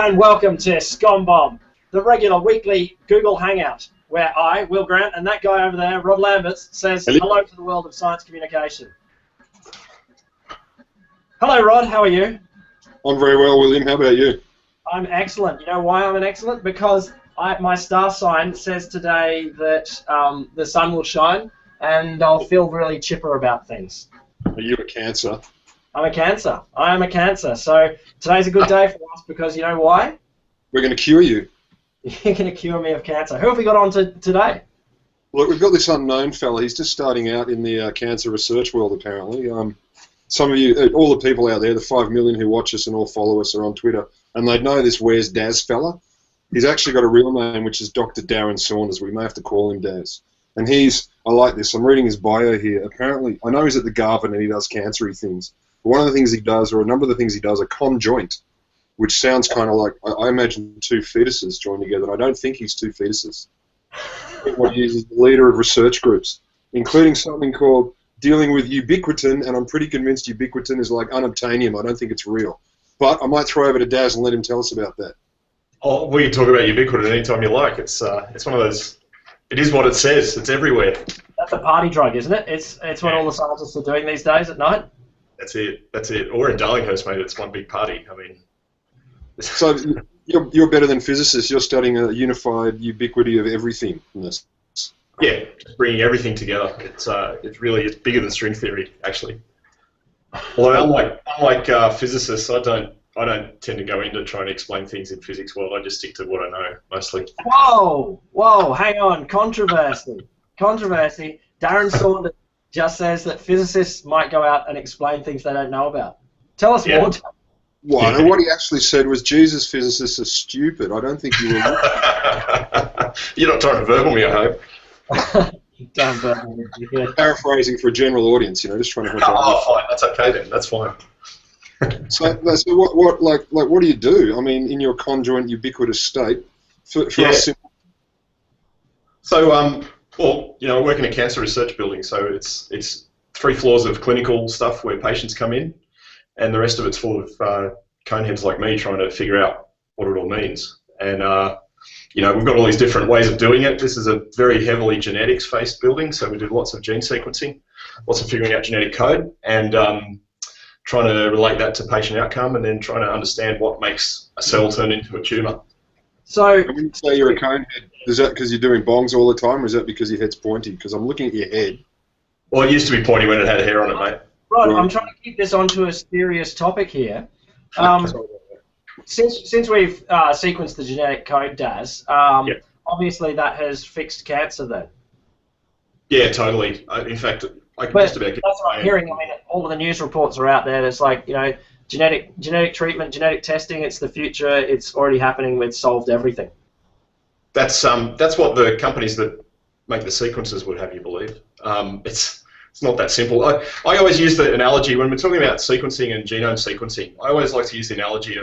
and welcome to SCOM Bomb, the regular weekly Google Hangout, where I, Will Grant, and that guy over there, Rod Lamberts, says hello to the world of science communication. Hello, Rod. How are you? I'm very well, William. How about you? I'm excellent. You know why I'm excellent? Because my star sign says today that the sun will shine, and I'll feel really chipper about things. Are you a Cancer? I'm a Cancer. I am a Cancer. So today's a good day for us because you know why? We're going to cure you. You're going to cure me of cancer. Who have we got on to today? Look, we've got this unknown fella. He's just starting out in the cancer research world, apparently. Some of you, all the people out there, the 5 million who watch us and all follow us are on Twitter, and they know this Where's Daz fella. He's actually got a real name, which is Dr. Darren Saunders. We may have to call him Daz. And I like this. I'm reading his bio here. Apparently, I know he's at the Garvin and he does cancery things. But one of the things he does, or a number of the things he does, are conjoint, which sounds kind of like, I imagine two fetuses joined together, and I don't think he's two fetuses. What he is the leader of research groups, including something called Dealing with Ubiquitin, and I'm pretty convinced Ubiquitin is like unobtainium. I don't think it's real. But I might throw over to Daz and let him tell us about that. Oh, we can talk about Ubiquitin anytime you like. It's one of those, it is what it says. It's everywhere. That's a party drug, isn't it? It's what all the scientists are doing these days at night. That's it. That's it. Or in Darlinghurst, mate, it's one big party. I mean... So you're better than physicists. You're studying a unified ubiquity of everything. Yeah, just bringing everything together. It's bigger than string theory, actually. Although unlike physicists, I don't tend to go into trying to explain things in physics world. I just stick to what I know mostly. Whoa, hang on, controversy. Darren Saunders just says that physicists might go out and explain things they don't know about. Tell us more. Well, no, what he actually said was, Jesus, physicists are stupid. I don't think you were. You're not trying to verbal me, I hope. Don't verbal me. Yeah. Paraphrasing for a general audience, just trying to help. Oh, fine. That's okay then. That's fine. So what do you do? I mean, in your conjoint ubiquitous state, for us simple. So, well, I work in a cancer research building, so it's 3 floors of clinical stuff where patients come in, and the rest of it's full of coneheads like me trying to figure out what it all means. And we've got all these different ways of doing it. This is a very heavily genetics-based building, so we do lots of gene sequencing, lots of figuring out genetic code, and trying to relate that to patient outcome, and then trying to understand what makes a cell turn into a tumour. So, when you say you're a conehead, is that because you're doing bongs all the time, or is that because your head's pointy? Because I'm looking at your head. Well, it used to be pointy when it had hair on it, mate. Rod, I'm trying to keep this onto a serious topic here. Since we've sequenced the genetic code, Daz, obviously that has fixed cancer then. Yeah, totally. In fact, I can just about get that's what I'm hearing. I mean, all of the news reports are out there. There's like, genetic treatment, genetic testing. It's the future. It's already happening. We've solved everything. That's what the companies that make the sequences would have you believe. It's not that simple. I always use the analogy when we're talking about sequencing and genome sequencing. I always like to use the analogy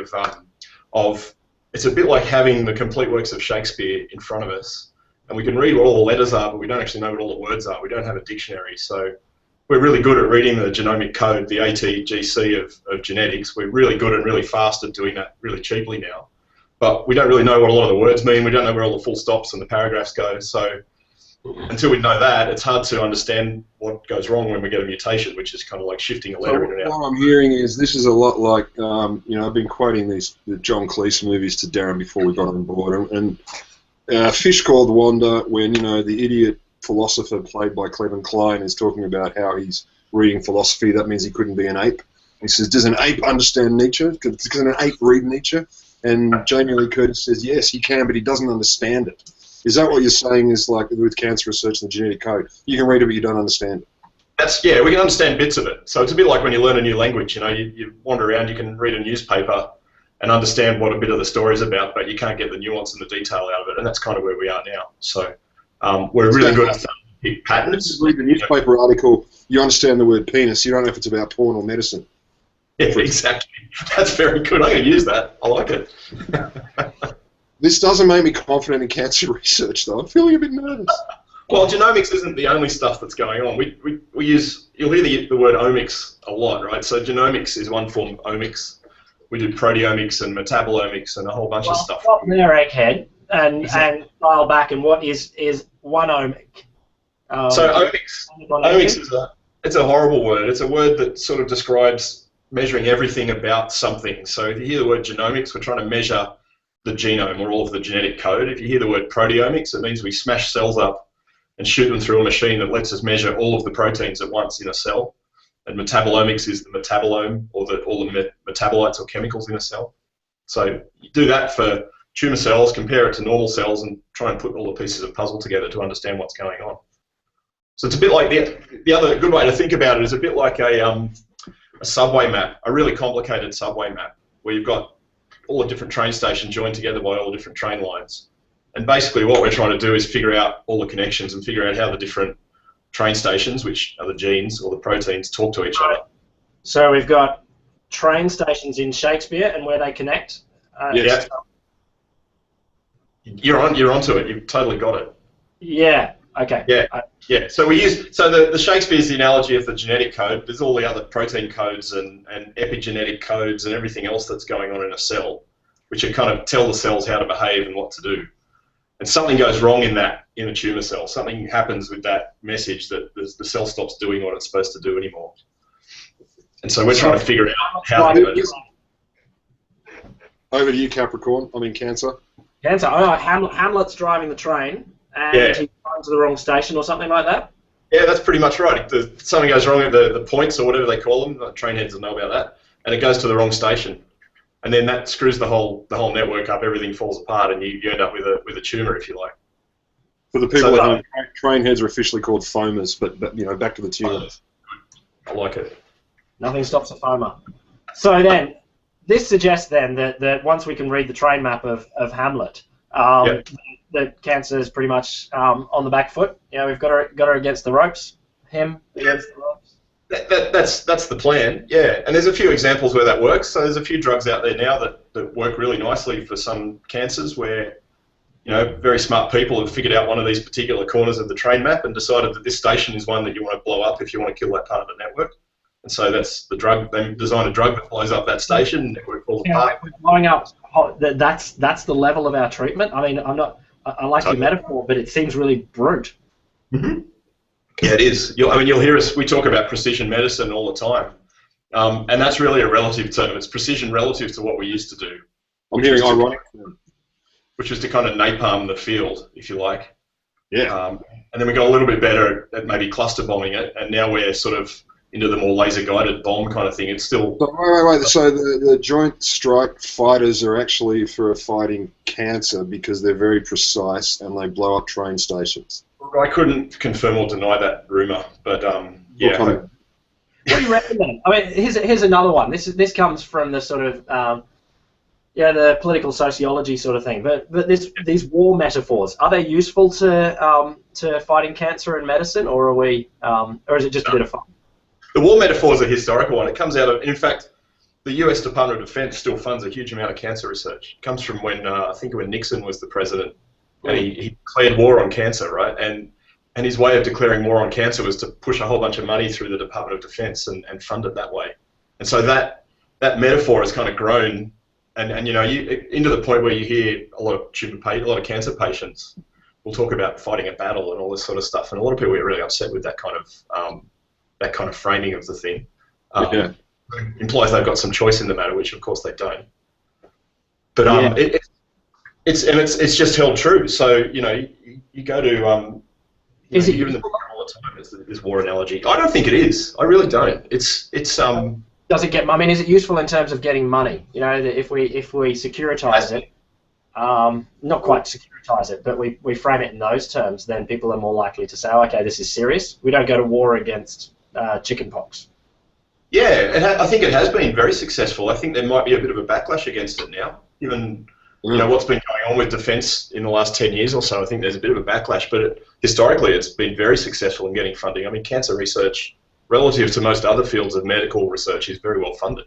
of it's a bit like having the complete works of Shakespeare in front of us, and we can read what all the letters are, but we don't actually know what all the words are. We don't have a dictionary, so we're really good at reading the genomic code, the ATGC of genetics. We're really good and really fast at doing that really cheaply now, but we don't really know what a lot of the words mean. We don't know where all the full stops and the paragraphs go, so until we know that, it's hard to understand what goes wrong when we get a mutation, which is kind of like shifting a letter in and out. What I'm hearing is this is a lot like, I've been quoting the John Cleese movies to Darren before we got on board, and Fish Called Wanda, when, the idiot philosopher played by Clement Klein is talking about how he's reading philosophy, that means he couldn't be an ape. He says, does an ape understand Nietzsche? Can an ape read Nietzsche? And Jamie Lee Curtis says, yes, he can, but he doesn't understand it. Is that what you're saying is like with cancer research and the genetic code? You can read it, but you don't understand it. We can understand bits of it. So it's a bit like when you learn a new language. You wander around, you can read a newspaper and understand what a bit of the story is about, but you can't get the nuance and the detail out of it, and that's kind of where we are now. So we're really good at pick patterns. You read the newspaper article, you understand the word penis, you don't know if it's about porn or medicine. Yeah, exactly. That's very good. I'm going to use that. I like it. This doesn't make me confident in cancer research, though. I'm feeling a bit nervous. Well, genomics isn't the only stuff that's going on. We use, you'll hear the word omics a lot, right? So genomics is one form of omics. we did proteomics and metabolomics and a whole bunch of stuff. Stop there, egghead, and dial back. And what is one omic? So omics it's a horrible word. It's a word that sort of describes measuring everything about something. So if you hear the word genomics, we're trying to measure the genome or all of the genetic code. If you hear the word proteomics, it means we smash cells up and shoot them through a machine that lets us measure all of the proteins at once in a cell. And metabolomics is the metabolome, or all the metabolites or chemicals in a cell. So you do that for tumour cells, compare it to normal cells, and try and put all the pieces of puzzle together to understand what's going on. So it's a bit like the other good way to think about it is a bit like a subway map, a really complicated subway map, where you've got all the different train stations joined together by all the different train lines. And basically what we're trying to do is figure out all the connections and figure out how the different train stations, which are the genes or the proteins, talk to each other. So we've got train stations in Shakespeare and where they connect. Yes. You're onto it. You've totally got it. Yeah. Okay. Yeah. So the Shakespeare's the analogy of the genetic code. There's all the other protein codes and epigenetic codes and everything else that's going on in a cell, which are kind of tell the cells how to behave and what to do. And something goes wrong in a tumour cell. Something happens with that message that the cell stops doing what it's supposed to do anymore. And so we're trying to figure out how to do it. Over to you, Capricorn. Cancer. Cancer. Oh, Hamlet's driving the train and he's going to the wrong station or something like that? Yeah, that's pretty much right. Something goes wrong at the points or whatever they call them. The train heads will know about that. And it goes to the wrong station. And then that screws the whole network up. Everything falls apart, and you end up with a tumour, if you like. For the people at home, train heads are officially called foamers, but back to the tumour. I like it. Nothing stops a foamer. So then, this suggests then that once we can read the train map of Hamlet, that cancer is pretty much on the back foot. We've got her against the ropes. Him against the ropes. That's the plan, yeah. And there's a few examples where that works. So there's a few drugs out there now that work really nicely for some cancers where, very smart people have figured out one of these particular corners of the train map and decided that this station is one that you want to blow up if you want to kill that part of the network. And so that's the drug. They design a drug that blows up that station and the network falls apart. Blowing up, that's the level of our treatment. I like your metaphor, but it seems really brute. Mm-hmm. Yeah, it is. You'll hear us. We talk about precision medicine all the time, and that's really a relative term. It's precision relative to what we used to do. I'm hearing ironic, which was to kind of napalm the field, if you like. Yeah. And then we got a little bit better at maybe cluster bombing it, and now we're sort of into the more laser-guided bomb kind of thing. It's still. But wait. So the Joint Strike Fighters are actually for fighting cancer because they're very precise and they blow up train stations. I couldn't confirm or deny that rumour, but yeah. What do you reckon then? Here's another one. This comes from the sort of the political sociology sort of thing. But these war metaphors, are they useful to fighting cancer in medicine, or or is it just a bit of fun? The war metaphor is a historical one. It comes out of, in fact, the US Department of Defense still funds a huge amount of cancer research. It comes from when I think when Nixon was the president. And he declared war on cancer, right? And his way of declaring war on cancer was to push a whole bunch of money through the Department of Defense and fund it that way. And so that metaphor has kind of grown, and into the point where you hear a lot of cancer patients will talk about fighting a battle and all this sort of stuff. And a lot of people get really upset with that kind of framing of the thing. It implies they've got some choice in the matter, which of course they don't. But It's just held true. So you go to is it you're in the war all the time. It's this war analogy. I don't think it is. I really don't. It's Does it get? Is it useful in terms of getting money? That if we securitize it, not quite securitize it, but we frame it in those terms, then people are more likely to say, okay, this is serious. We don't go to war against chickenpox. Yeah, I think it has been very successful. I think there might be a bit of a backlash against it now, given what's been going on with defence in the last 10 years or so. I think there's a bit of a backlash, but historically it's been very successful in getting funding. Cancer research, relative to most other fields of medical research, is very well funded.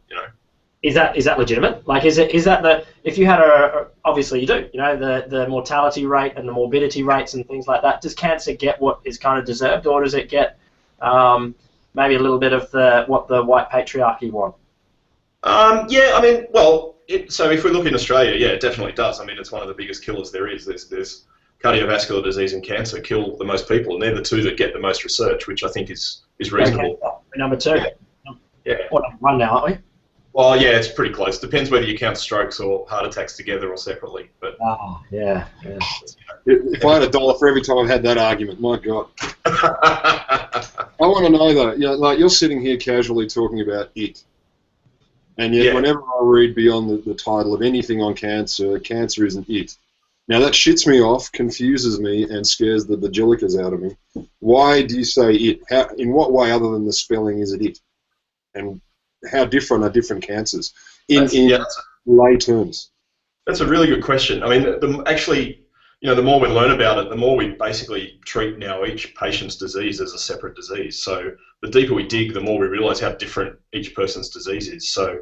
Is that legitimate? If you had obviously you do, the mortality rate and the morbidity rates and things like that, does cancer get what is kind of deserved, or does it get maybe a little bit of what the white patriarchy want? Yeah, I mean, well, so if we look in Australia, yeah, it definitely does. I mean, it's one of the biggest killers there is. There's cardiovascular disease and cancer kill the most people, and they're the two that get the most research, which I think is reasonable. Okay. Number two. Yeah. Or number one now, aren't we? Well, yeah, it's pretty close. Depends whether you count strokes or heart attacks together or separately. But yeah. If I had $1 for every time I've had that argument, my God. I want to know though, like you're sitting here casually talking about it, and yet whenever I read beyond the title of anything on cancer, cancer isn't it. Now that shits me off, confuses me, and scares the bajilicas out of me. Why do you say it? In what way, other than the spelling, is it? And how different are different cancers in lay terms? That's a really good question. I mean, actually, the more we learn about it, the more we basically treat now each patient's disease as a separate disease. So the deeper we dig, the more we realise how different each person's disease is. So,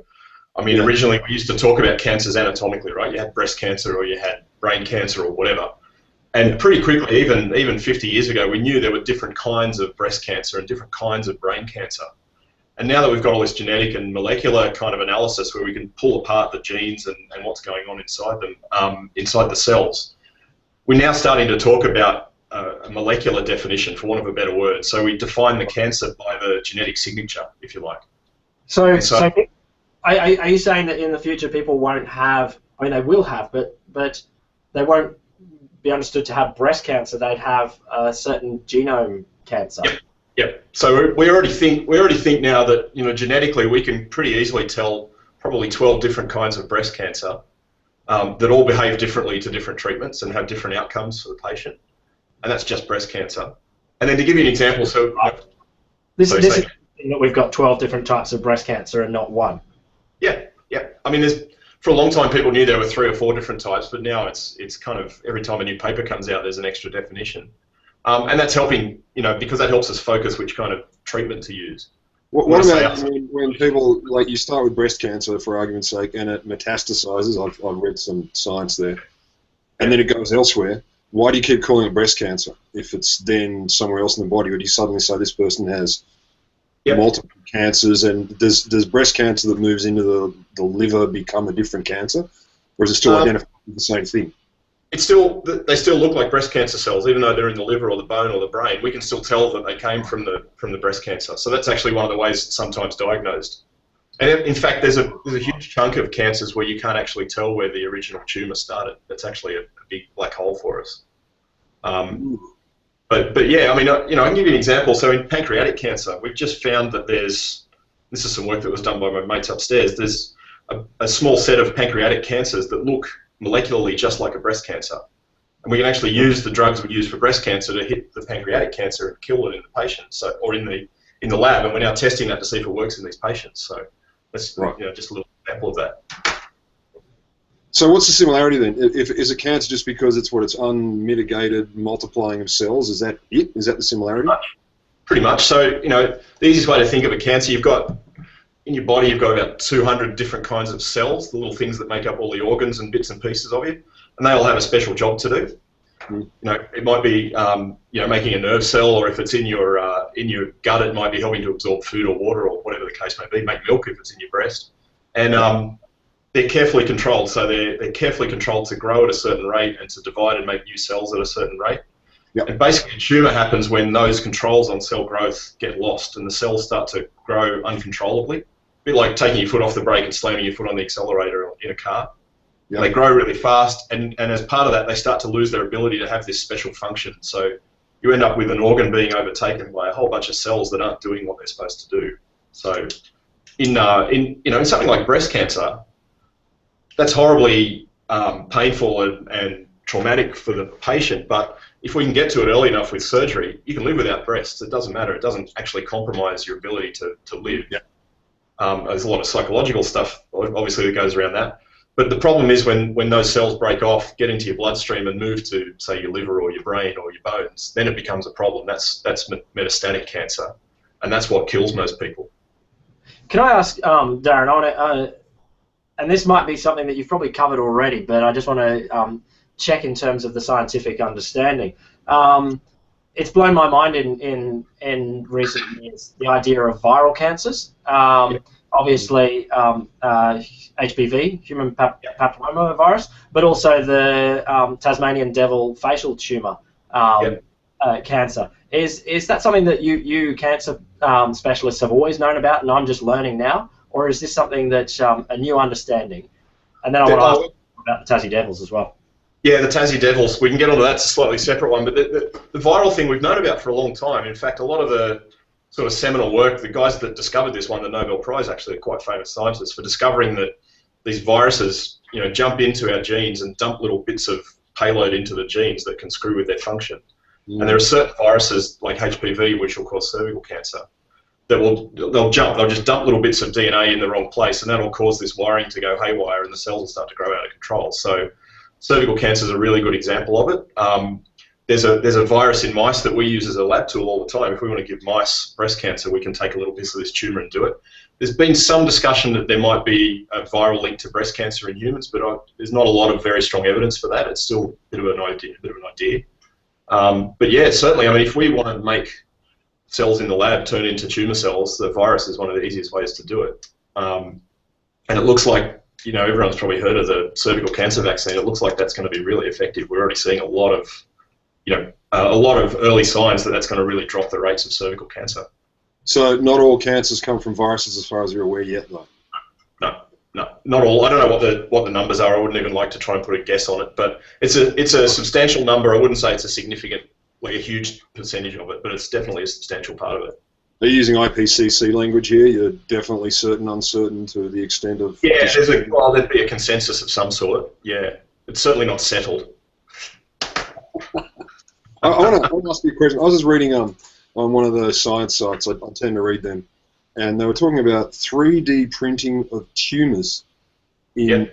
I mean, originally we used to talk about cancers anatomically, right? You had breast cancer or you had brain cancer or whatever. And pretty quickly, even 50 years ago, we knew there were different kinds of breast cancer and different kinds of brain cancer. And now that we've got all this genetic and molecular kind of analysis where we can pull apart the genes and what's going on inside them, inside the cells, we're now starting to talk about a molecular definition, for want of a better word. So we define the cancer by the genetic signature, if you like. So are you saying that in the future people won't have, I mean they will have, but they won't be understood to have breast cancer, they'd have a certain genome cancer? Yep. So we already think now that genetically we can pretty easily tell probably 12 different kinds of breast cancer that all behave differently to different treatments and have different outcomes for the patient, and that's just breast cancer. And then to give you an example, this is that we've got 12 different types of breast cancer and not one. Yeah. I mean, for a long time people knew there were 3 or 4 different types, but now it's kind of every time a new paper comes out, there's an extra definition. And that's helping, because that helps us focus which kind of treatment to use. What about when people, like you start with breast cancer, for argument's sake, and it metastasizes, I've read some science there, and then it goes elsewhere, why do you keep calling it breast cancer if it's then somewhere else in the body? Or do you suddenly say this person has multiple cancers, and does breast cancer that moves into the liver become a different cancer? Or is it still identified with the same thing? They still look like breast cancer cells, even though they're in the liver or the bone or the brain. We can still tell that they came from the breast cancer. So that's actually one of the ways it's sometimes diagnosed. And in fact, there's a huge chunk of cancers where you can't actually tell where the original tumour started. That's actually a big black hole for us. But yeah, I mean, I can give you an example. So in pancreatic cancer, we've just found that this is some work that was done by my mates upstairs. There's a small set of pancreatic cancers that look molecularly just like a breast cancer, and we can actually use the drugs we use for breast cancer to hit the pancreatic cancer and kill it in the patient, or in the lab, and we're now testing that to see if it works in these patients. So that's just a little example of that. So what's the similarity then? Is it cancer just because it's unmitigated multiplying of cells? Is that it? Is that the similarity? Pretty much. So the easiest way to think of a cancer, in your body, you've got about 200 different kinds of cells, the little things that make up all the organs and bits and pieces of you, and they all have a special job to do. It might be making a nerve cell, or if it's in your gut, it might be helping to absorb food or water or whatever the case may be. Make milk if it's in your breast, and they're carefully controlled. So they're carefully controlled to grow at a certain rate and to divide and make new cells at a certain rate. Yep. And basically, a tumour happens when those controls on cell growth get lost and the cells start to grow uncontrollably. A bit like taking your foot off the brake and slamming your foot on the accelerator in a car. Yep. They grow really fast, and as part of that, they start to lose their ability to have this special function. So you end up with an organ being overtaken by a whole bunch of cells that aren't doing what they're supposed to do. So in something like breast cancer, that's horribly painful and traumatic for the patient, but if we can get to it early enough with surgery, you can live without breasts. It doesn't matter. It doesn't actually compromise your ability to live. Yeah. There's a lot of psychological stuff, obviously, that goes around that. But the problem is when those cells break off, get into your bloodstream and move to, say, your liver or your brain or your bones, then it becomes a problem. That's metastatic cancer, and that's what kills most people. Can I ask, Darren, and this might be something that you've probably covered already, but I just want to check in terms of the scientific understanding. It's blown my mind in recent years, the idea of viral cancers. obviously HPV, human papillomavirus, but also the Tasmanian devil facial tumour cancer. Is that something that you cancer specialists have always known about, and I'm just learning now, or is this something that's a new understanding? And then I want to ask about the Tassie Devils as well. Yeah, the Tassie Devils. We can get onto that. It's a slightly separate one, but the viral thing we've known about for a long time. In fact, a lot of the sort of seminal work, the guys that discovered this won the Nobel Prize, actually, are quite famous scientists for discovering that these viruses, jump into our genes and dump little bits of payload into the genes that can screw with their function. And there are certain viruses like HPV, which will cause cervical cancer, that they'll just dump little bits of DNA in the wrong place, and that'll cause this wiring to go haywire, and the cells will start to grow out of control. So cervical cancer is a really good example of it. There's a virus in mice that we use as a lab tool all the time. If we want to give mice breast cancer, we can take a little bit of this tumour and do it. There's been some discussion that there might be a viral link to breast cancer in humans, but there's not a lot of very strong evidence for that. It's still a bit of an idea. But yeah, certainly. I mean, if we want to make cells in the lab turn into tumour cells, the virus is one of the easiest ways to do it. And it looks like, everyone's probably heard of the cervical cancer vaccine. It looks like that's going to be really effective. We're already seeing a lot of early signs that that's going to really drop the rates of cervical cancer. So not all cancers come from viruses, as far as you're aware yet, though. No, not all. I don't know what the numbers are. I wouldn't even like to try and put a guess on it, but it's a substantial number. I wouldn't say it's a significant, like a huge percentage of it, but it's definitely a substantial part of it. Are you using IPCC language here? You're definitely certain, uncertain to the extent of... Yeah, there'd be a consensus of some sort. Yeah, it's certainly not settled. I want to ask you a question. I was just reading on one of the science sites. I tend to read them, and they were talking about 3D printing of tumours in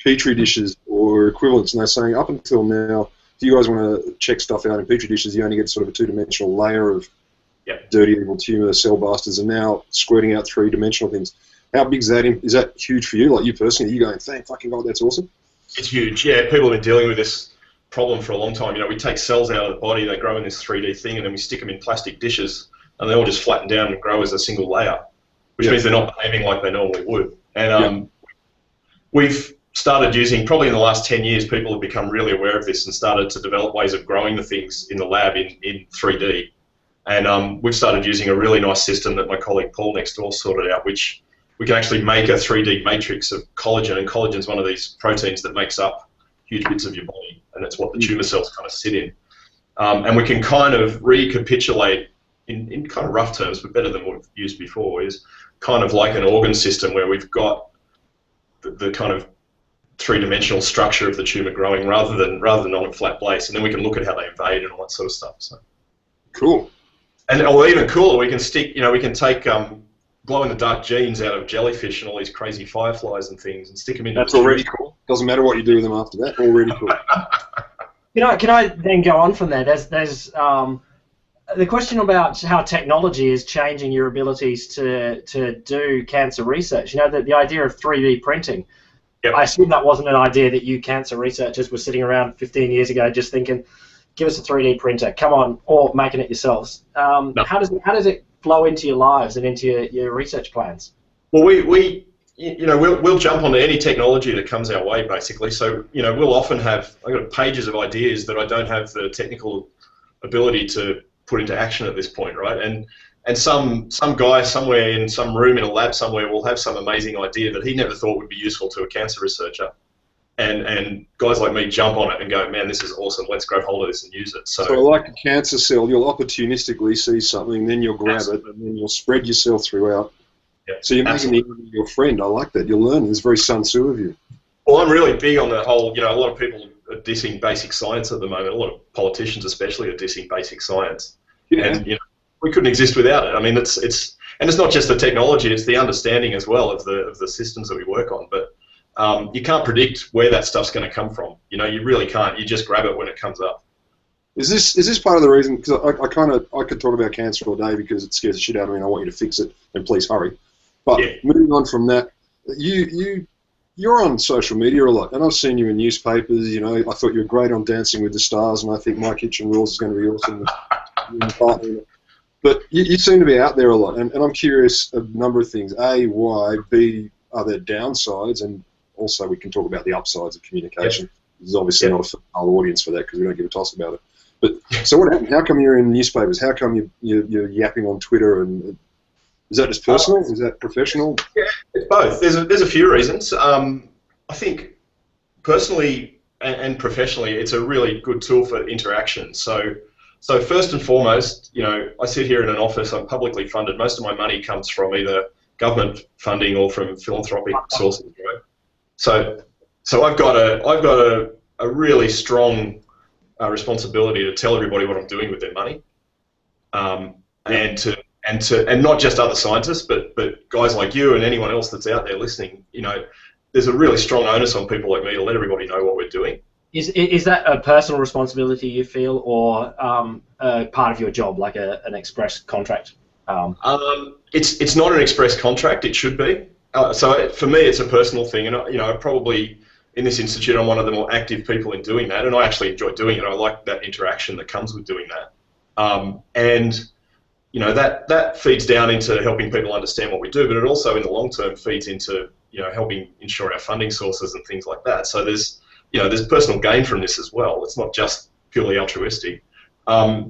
petri dishes or equivalents, and they're saying up until now, if you guys want to check stuff out in petri dishes, you only get sort of a two-dimensional layer of dirty evil tumour cell busters, and now squirting out three-dimensional things. How big is that? Is that huge for you? Like you personally, are you going, thank fucking God, that's awesome? It's huge. Yeah, people have been dealing with this problem for a long time. We take cells out of the body, they grow in this 3D thing, and then we stick them in plastic dishes, and they all just flatten down and grow as a single layer, which means they're not behaving like they normally would. And we've started using, probably in the last 10 years, people have become really aware of this and started to develop ways of growing the things in the lab in 3D. And we've started using a really nice system that my colleague Paul next door sorted out, which we can actually make a 3D matrix of collagen, and collagen is one of these proteins that makes up huge bits of your body, and it's what the tumour cells kind of sit in. And we can kind of recapitulate, in kind of rough terms, but better than what we've used before, is kind of like an organ system where we've got the kind of three-dimensional structure of the tumour growing rather than on a flat base, and then we can look at how they invade and all that sort of stuff. So cool. Or even cooler, we can stick, we can take glow-in-the-dark genes out of jellyfish and all these crazy fireflies and things and stick them in. That's already cool. Doesn't matter what you do with them after that. Already cool. Can I then go on from there? There's the question about how technology is changing your abilities to do cancer research. The idea of 3D printing. Yep. I assume that wasn't an idea that you cancer researchers were sitting around 15 years ago just thinking, give us a 3D printer, come on, or making it yourselves. No. How does it flow into your lives and into your research plans? Well, we'll jump onto any technology that comes our way, basically. So, we'll often I've got pages of ideas that I don't have the technical ability to put into action at this point, right? And some guy somewhere in some room in a lab somewhere will have some amazing idea that he never thought would be useful to a cancer researcher. And guys like me jump on it and go, man, this is awesome, let's grab hold of this and use it. So like a cancer cell, you'll opportunistically see something, then you'll grab it, and then you'll spread yourself throughout. Yep. So you're making it your friend. I like that. You'll learn. It's very Sun Tzu of you. Well, I'm really big on the whole, a lot of people are dissing basic science at the moment. A lot of politicians especially are dissing basic science. Yeah. And, we couldn't exist without it. I mean, it's not just the technology, it's the understanding as well of the systems that we work on. But you can't predict where that stuff's going to come from. You really can't. You just grab it when it comes up. Is this part of the reason? Because I could talk about cancer all day because it scares the shit out of me, and I want you to fix it, and please hurry. But moving on from that, you're on social media a lot, and I've seen you in newspapers. I thought you were great on Dancing with the Stars, and I think My Kitchen Rules is going to be awesome. But you seem to be out there a lot, and I'm curious a number of things. A, why? B, are there downsides? And also we can talk about the upsides of communication. Yep. There's obviously not a female audience for that because we don't give a toss about it. But so what happened? How come you're in newspapers? How come you're yapping on Twitter? And is that just personal? Is that professional? Yeah, it's both. There's a few reasons. I think personally and professionally, it's a really good tool for interaction. So first and foremost, I sit here in an office. I'm publicly funded. Most of my money comes from either government funding or from philanthropic sources. Right? So I've got a really strong responsibility to tell everybody what I'm doing with their money, and not just other scientists, but guys like you and anyone else that's out there listening. There's a really strong onus on people like me to let everybody know what we're doing. Is that a personal responsibility you feel, or a part of your job, like an express contract? It's not an express contract. It should be. So for me, it's a personal thing, and I probably in this institute, I'm one of the more active people in doing that, and I actually enjoy doing it. I like that interaction that comes with doing that, and that feeds down into helping people understand what we do, but it also in the long term feeds into helping ensure our funding sources and things like that. So there's personal gain from this as well. It's not just purely altruistic. Have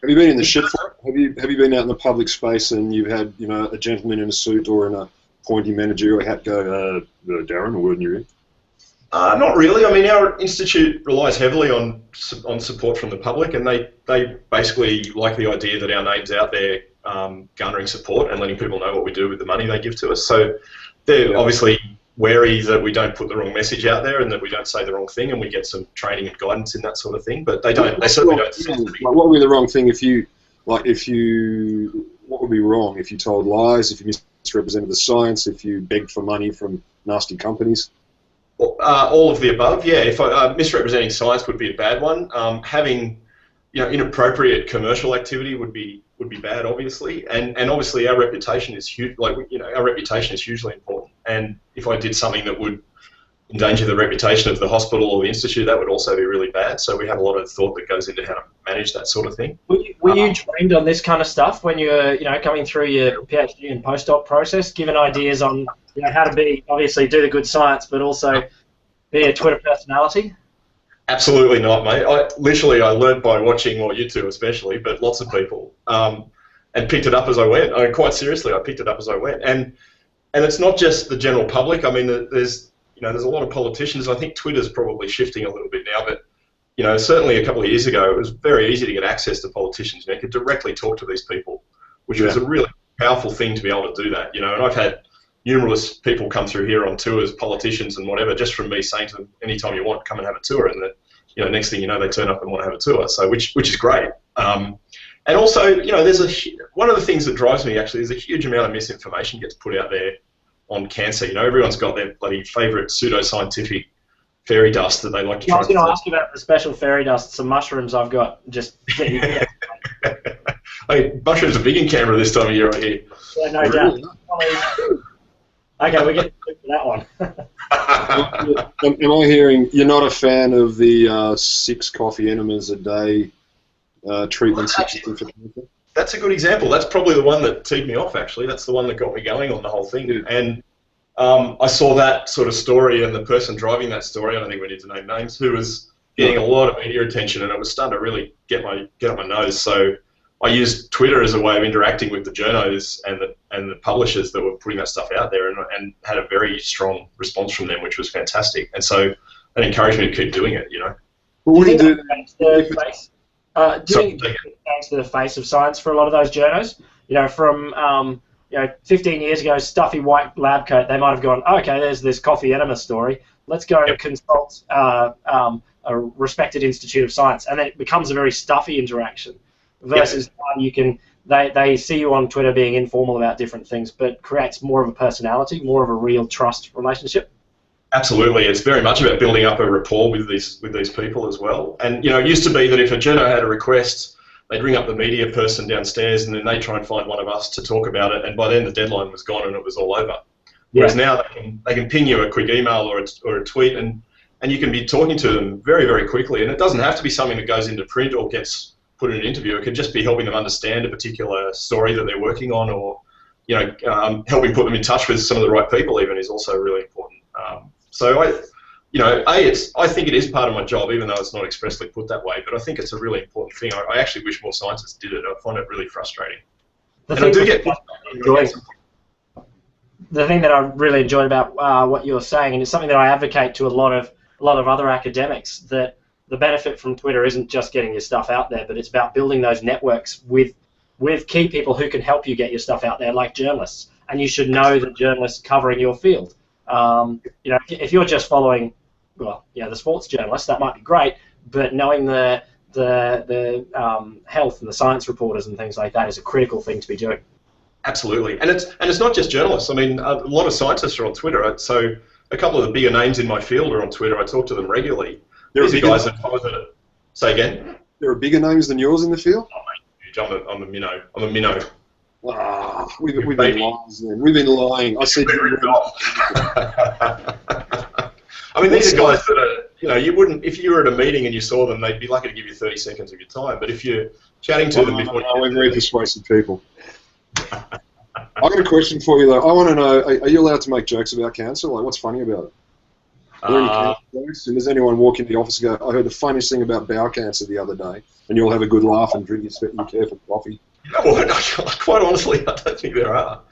you been in the shit for it? Have you been out in the public space and you've had a gentleman in a suit or in a pointy managerial hat go, Darren, a word in your ear? Not really. I mean, our institute relies heavily on support from the public, and they basically like the idea that our name's out there garnering support and letting people know what we do with the money they give to us. So they're obviously wary that we don't put the wrong message out there and that we don't say the wrong thing, and we get some training and guidance in that sort of thing. But they certainly don't. What would be the wrong thing what would be wrong if you told lies, if you misrepresented the science, if you begged for money from nasty companies? All of the above, yeah. If misrepresenting science would be a bad one. Having inappropriate commercial activity would be bad, obviously, and obviously our reputation is huge. Our reputation is hugely important. And if I did something that would endanger the reputation of the hospital or the institute, that would also be really bad. So we have a lot of thought that goes into how to manage that sort of thing. Were you trained on this kind of stuff when you were coming through your PhD and postdoc process, given ideas on how to obviously do the good science, but also be a Twitter personality? Absolutely not, mate. I learned by watching, you two especially, but lots of people, and picked it up as I went. Quite seriously, I picked it up as I went. And it's not just the general public. I mean, there's a lot of politicians. I think Twitter's probably shifting a little bit now, but certainly a couple of years ago, it was very easy to get access to politicians. You could directly talk to these people, which was a really powerful thing to be able to do that. And I've had numerous people come through here on tours, politicians and whatever, just from me saying to them, anytime you want, come and have a tour, and that, next thing you know, they turn up and want to have a tour. So which is great. And also, there's one of the things that drives me actually is a huge amount of misinformation gets put out there on cancer. Everyone's got their bloody favourite pseudoscientific fairy dust that they like to try. I was going to ask you about the special fairy dust. Some mushrooms I've got. Just mushrooms are big in Canberra this time of year, right here. Yeah, no doubt. Okay, we get to that one. Am I hearing you're not a fan of the 6 coffee enemas a day treatments? That's a good example. That's probably the one that teed me off, actually. That's the one that got me going on the whole thing. Yeah. And I saw that sort of story, and the person driving that story, I don't think we need to name names, who was getting a lot of media attention, and it was starting to really get up my nose. So I used Twitter as a way of interacting with the journos and the publishers that were putting that stuff out there, and had a very strong response from them, which was fantastic. And so that encouraged me to keep doing it. Well, what do you do? Do you think it changed the face of science for a lot of those journos? From 15 years ago, stuffy white lab coat, they might have gone, okay, there's this coffee enema story. Let's go and consult a respected institute of science, and then it becomes a very stuffy interaction. Versus they see you on Twitter being informal about different things, but creates more of a personality, more of a real trust relationship. Absolutely, it's very much about building up a rapport with these people as well. And it used to be that if a journo had a request, they'd ring up the media person downstairs, and then they'd try and find one of us to talk about it. And by then the deadline was gone and it was all over. Whereas now they can ping you a quick email or a tweet, and you can be talking to them very, very quickly. And it doesn't have to be something that goes into print or gets put in an interview. It could just be helping them understand a particular story that they're working on, or helping put them in touch with some of the right people. Even is also really important. So I think it is part of my job, even though it's not expressly put that way. But I think it's a really important thing. I actually wish more scientists did it. I find it really frustrating. And I do get the thing that I really enjoyed about what you're saying, and it's something that I advocate to a lot of other academics, that the benefit from Twitter isn't just getting your stuff out there, but it's about building those networks with key people who can help you get your stuff out there, like journalists. And you should know the journalists covering your field. If you're just following, the sports journalists, that might be great, but knowing the health and the science reporters and things like that is a critical thing to be doing. Absolutely, and it's not just journalists. I mean, a lot of scientists are on Twitter. So a couple of the bigger names in my field are on Twitter. I talk to them regularly. These are guys that follow it. Say again. There are bigger names than yours in the field. Oh, mate, I'm a minnow. I'm a minnow. Ah, we've been lying. We've been lying. I said. I mean, these are guys that are, you wouldn't, if you were at a meeting and you saw them, they'd be lucky to give you 30 seconds of your time. But if you're chatting to them before... we're very persuasive people. I've got a question for you, though. I want to know, are you allowed to make jokes about cancer? Like, what's funny about it? Are there any cancer jokes? And does anyone walk into the office and go, I heard the funniest thing about bowel cancer the other day, and you'll have a good laugh and drink your careful coffee? You know what? Quite honestly, I don't think there are.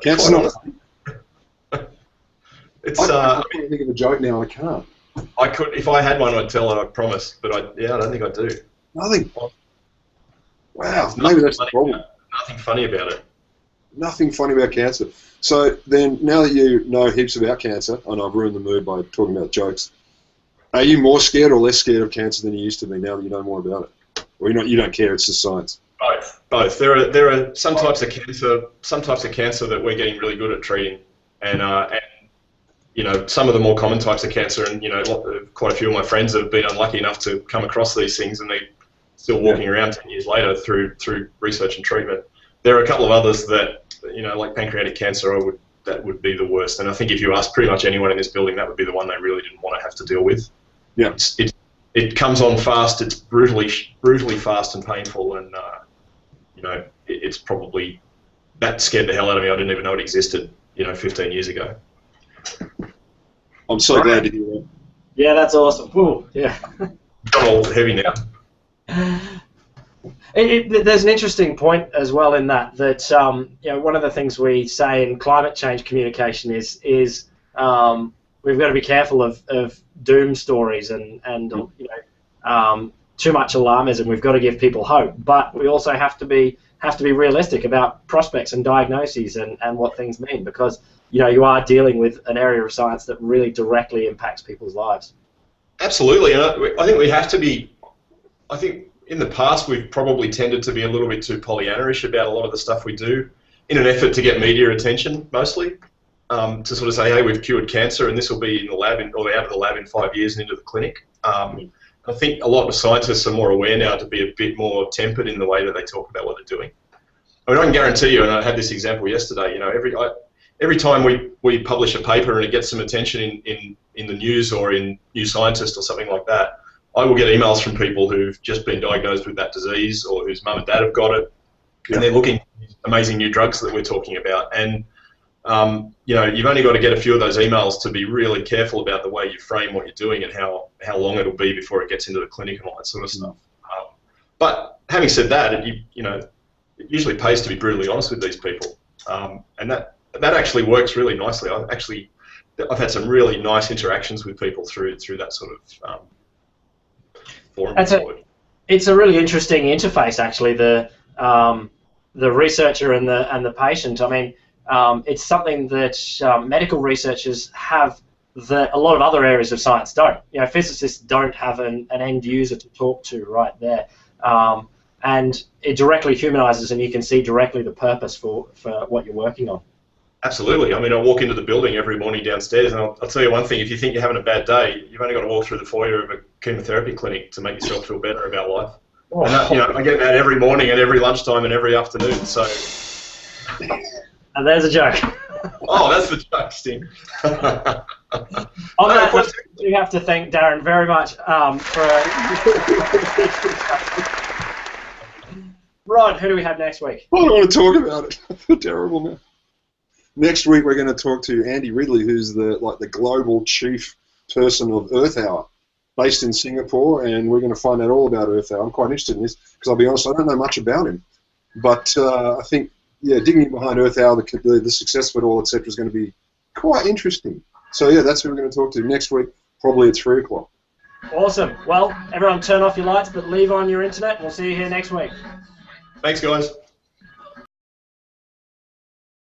Cancer's not... I can't think of a joke now. I can't. I could, if I had one, I'd tell it. I promise. But I don't think I do. Nothing. Wow. Maybe that's the problem. Nothing funny about it. Nothing funny about cancer. So then, now that you know heaps about cancer, and I've ruined the mood by talking about jokes, are you more scared or less scared of cancer than you used to be now that you know more about it? Or you don't care? It's just science. Both. There are some types of cancer that we're getting really good at treating, and some of the more common types of cancer, and quite a few of my friends have been unlucky enough to come across these things, and they're still walking around 10 years later through research and treatment. There are a couple of others that, like pancreatic cancer, that would be the worst. And I think if you ask pretty much anyone in this building, that would be the one they really didn't want to have to deal with. Yeah. It comes on fast. It's brutally fast and painful, and it's probably that scared the hell out of me. I didn't even know it existed, 15 years ago. I'm so glad to hear that. Yeah, that's awesome. Whoa, yeah. Got all heavy now. There's an interesting point as well in that one of the things we say in climate change communication is we've got to be careful of doom stories and too much alarmism. We've got to give people hope, but we also have to be realistic about prospects and diagnoses and what things mean, because you are dealing with an area of science that really directly impacts people's lives. Absolutely, and I think we have to be. I think in the past we've probably tended to be a little bit too Pollyanna-ish about a lot of the stuff we do, in an effort to get media attention, mostly. To sort of say, hey, we've cured cancer, and this will be in the lab, or out of the lab in 5 years and into the clinic. I think a lot of scientists are more aware now to be a bit more tempered in the way that they talk about what they're doing. I mean, I can guarantee you, and I had this example yesterday. Every time we publish a paper and it gets some attention in the news or in New Scientist or something like that, I will get emails from people who've just been diagnosed with that disease or whose mum and dad have got it, and they're looking for these amazing new drugs that we're talking about. And you've only got to get a few of those emails to be really careful about the way you frame what you're doing and how long it'll be before it gets into the clinic and all that sort of stuff. But having said that, it usually pays to be brutally honest with these people, and that actually works really nicely. I've had some really nice interactions with people through that sort of forum. It's a really interesting interface, actually. The researcher and the patient. I mean, it's something that medical researchers have that a lot of other areas of science don't. Physicists don't have an end user to talk to right there, and it directly humanizes, and you can see directly the purpose for what you're working on. Absolutely. I mean, I walk into the building every morning downstairs, and I'll tell you one thing: if you think you're having a bad day, you've only got to walk through the foyer of a chemotherapy clinic to make yourself feel better about life. And I get that every morning and every lunchtime and every afternoon. So And there's a joke. Oh, that's the joke, Sting. On that note, we have to thank Darren very much for... Rod, who do we have next week? I don't want to talk about it. I feel terrible now. Next week we're going to talk to Andy Ridley, who's the global chief person of Earth Hour, based in Singapore, and we're going to find out all about Earth Hour. I'm quite interested in this because I'll be honest, I don't know much about him, but I think digging behind Earth Hour, the success of it all, etc., is going to be quite interesting. So yeah, that's who we're going to talk to next week, probably at 3 o'clock. Awesome. Well, everyone, turn off your lights, but leave on your internet. We'll see you here next week. Thanks, guys.